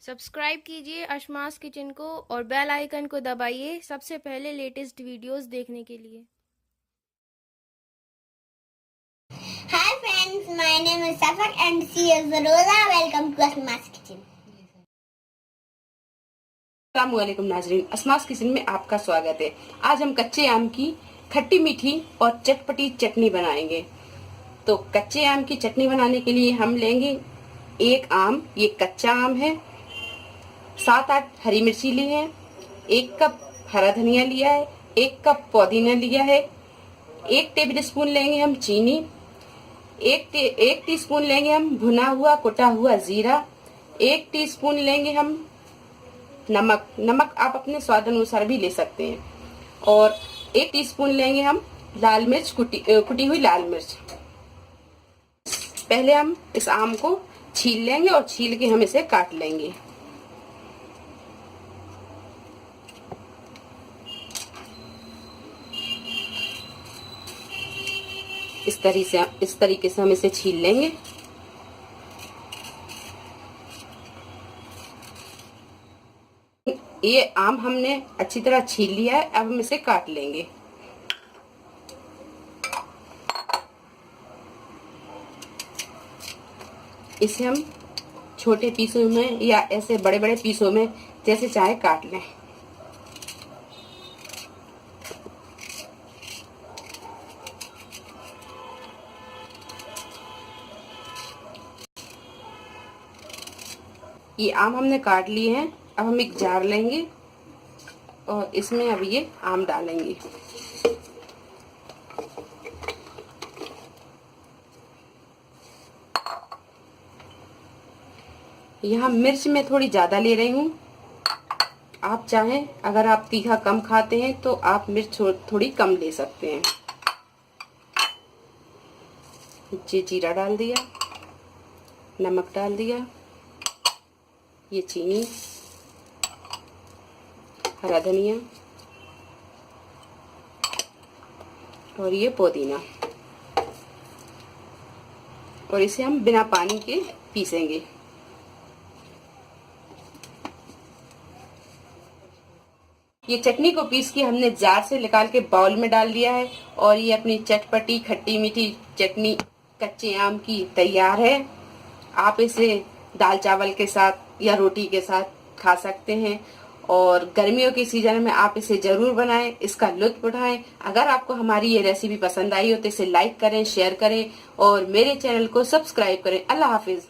Subscribe कीजिए अशमास kitchen को और बेल आइकन को दबाइए सबसे पहले लेटेस्ट वीडियोस देखने के लिए। Hi friends, my name is Safak and she is Rosa. Welcome to Asma's Kitchen. अस्सलामुअलैकुम नाजरीन, अस्मास किचन में आपका स्वागत है। आज हम कच्चे आम की खट्टी मीठी और चटपटी चटनी बनाएंगे। तो कच्चे आम की चटनी बनाने के लिए हम लेंगे एक आम, ये कच्चा आम है, 7-8 हरी मिर्ची ली है, 1 कप हरा धनिया लिया है, 1 कप पुदीना लिया है, 1 टेबल स्पून लेंगे हम चीनी, एक टीस्पून लेंगे हम भुना हुआ कुटा हुआ जीरा, 1 टीस्पून लेंगे हम नमक आप अपने स्वाद अनुसार भी ले सकते हैं, और 1 टीस्पून लेंगे हम लाल मिर्च, कुटी हुई लाल मिर्च। पहले हम इस आम को छील लेंगे और छील के हम इसे काट लेंगे। इस तरीके से हम इसे छील लेंगे। ये आम हमने अच्छी तरह छील लिया है, अब हम इसे काट लेंगे। इसे हम छोटे पीसों में या ऐसे बड़े बड़े पीसों में जैसे चाहे काट लें। ये आम हमने काट लिए हैं। अब हम एक जार लेंगे और इसमें अब ये आम डालेंगे। यहाँ मिर्च मैं थोड़ी ज्यादा ले रही हूँ। आप चाहें, अगर आप तीखा कम खाते हैं तो आप मिर्च थोड़ी कम ले सकते हैं। ये जीरा डाल दिया, नमक डाल दिया, ये चीनी, हरा धनिया और ये पुदीना, और इसे हम बिना पानी के पीसेंगे। ये चटनी को पीस के हमने जार से निकाल के बाउल में डाल दिया है, और ये अपनी चटपटी खट्टी मीठी चटनी कच्चे आम की तैयार है। आप इसे दाल चावल के साथ या रोटी के साथ खा सकते हैं, और गर्मियों के सीजन में आप इसे जरूर बनाएं, इसका लुत्फ उठाएं। अगर आपको हमारी ये रेसिपी पसंद आई हो तो इसे लाइक करें, शेयर करें और मेरे चैनल को सब्सक्राइब करें। अल्लाह हाफिज।